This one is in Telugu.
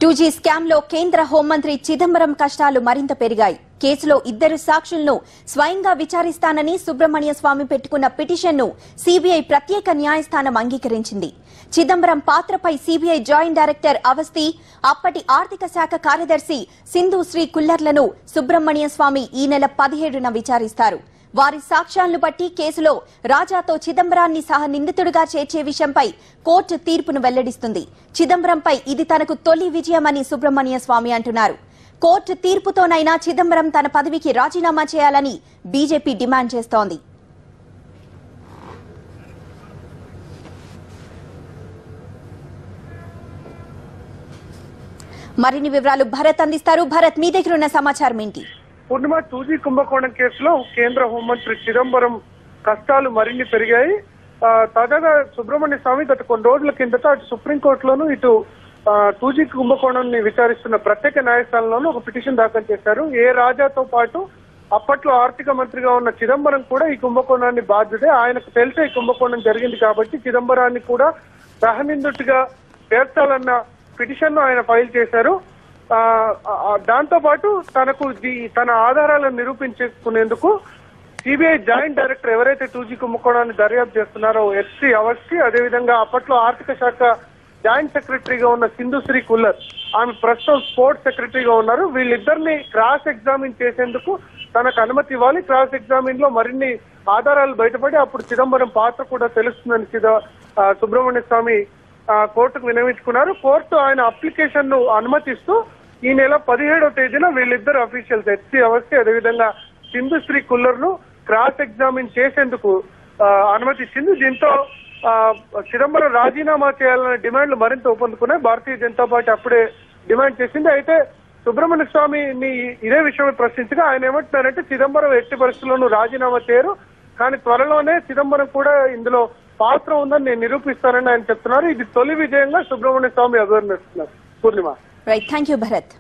2G స్కామ్ లో కేంద్ర హోంమంత్రి చిదంబరం కష్టాలు మరింత పెరిగాయి. కేసులో ఇద్దరు సాక్షులను స్వయంగా విచారిస్తానని సుబ్రహ్మణ్య స్వామి పెట్టుకున్న పిటిషన్ను సీబీఐ ప్రత్యేక న్యాయస్థానం అంగీకరించింది. చిదంబరం పాత్రపై సీబీఐ జాయింట్ డైరెక్టర్ అవస్థి, అప్పటి ఆర్థిక శాఖ కార్యదర్శి సింధు శ్రీ కుల్లర్లను సుబ్రహ్మణ్య స్వామి ఈ నెల 17న విచారిస్తారు. వారి సాక్ష్యాలను బట్టి కేసులో రాజాతో చిదంబరాన్ని సహా నిందితుడిగా చేర్చే విషయంపై కోర్టు తీర్పును వెల్లడిస్తుంది. చిదంబరంపై ఇది తనకు తొలి విజయమని సుబ్రహ్మణ్య స్వామి అంటున్నారు. కోర్టు తీర్పుతోనైనా చిదంబరం తన పదవికి రాజీనామా చేయాలని బీజేపీ డిమాండ్ చేస్తోంది. మరిన్ని వివరాలు భరత్ అందిస్తారు. భరత్, మీ దగ్గర ఉన్న సమాచారం ఏంటి? పూర్ణిమ, 2G కుంభకోణం కేసులో కేంద్ర హోంమంత్రి చిదంబరం కష్టాలు మరిన్ని పెరిగాయి. తాజాగా సుబ్రహ్మణ్య స్వామి గత కొన్ని రోజుల కిందట అటు సుప్రీంకోర్టులోను ఇటు 2G కుంభకోణాన్ని విచారిస్తున్న ప్రత్యేక న్యాయస్థానంలోనూ ఒక పిటిషన్ దాఖలు చేశారు. ఏ రాజాతో పాటు అప్పట్లో ఆర్థిక మంత్రిగా ఉన్న చిదంబరం కూడా ఈ కుంభకోణాన్ని బాధ్యుడే. ఆయనకు తెలిసే ఈ కుంభకోణం జరిగింది కాబట్టి చిదంబరాన్ని కూడా సహనిందుడిగా చేర్చాలన్న పిటిషన్ ను ఆయన ఫైల్ చేశారు. దాంతో పాటు తన ఆధారాలను నిరూపించుకునేందుకు సిబిఐ జాయింట్ డైరెక్టర్ ఎవరైతే 2G కుంభకోణాన్ని దర్యాప్తు చేస్తున్నారో హెచ్సి అవస్థి, అదేవిధంగా అప్పట్లో ఆర్థిక శాఖ జాయింట్ సెక్రటరీగా ఉన్న సింధు శ్రీ కుల్లర్, ఆమె ప్రస్తుతం స్పోర్ట్స్ సెక్రటరీగా ఉన్నారు. వీళ్ళిద్దరిని క్రాస్ ఎగ్జామిన్ చేసేందుకు తనకు అనుమతి ఇవ్వాలి. క్రాస్ ఎగ్జామిన్ లో మరిన్ని ఆధారాలు బయటపడి అప్పుడు చిదంబరం పాత్ర కూడా తెలుస్తుందని సుబ్రహ్మణ్య స్వామి కోర్టుకు విన్నవించుకున్నారు. కోర్టు ఆయన అప్లికేషన్ ను అనుమతిస్తూ ఈ నెల 17వ తేదీన వీళ్ళిద్దరు అఫీషియల్స్ హెచ్సి అవస్థి అదేవిధంగా సింధు శ్రీ కుల్లర్ ను క్రాస్ ఎగ్జామిన్ చేసేందుకు అనుమతి ఇచ్చింది. దీంతో చిదంబరం రాజీనామా చేయాలనే డిమాండ్లు మరింత ఊపందుకున్నాయి. భారతీయ జనతా పార్టీ అప్పుడే డిమాండ్ చేసింది. అయితే సుబ్రహ్మణ్య స్వామిని ఇదే విషయమై ప్రశ్నించగా ఆయన ఏమంటున్నారంటే చిదంబరం ఎట్టి పరిస్థితుల్లోనూ రాజీనామా చేయరు, కానీ త్వరలోనే చిదంబరం కూడా ఇందులో పాత్ర ఉందని నేను నిరూపిస్తానని ఆయన చెప్తున్నారు. ఇది తొలి విజయంగా సుబ్రహ్మణ్య స్వామి అభివర్ణిస్తున్నారు. Purnima. Right, thank you Bharat.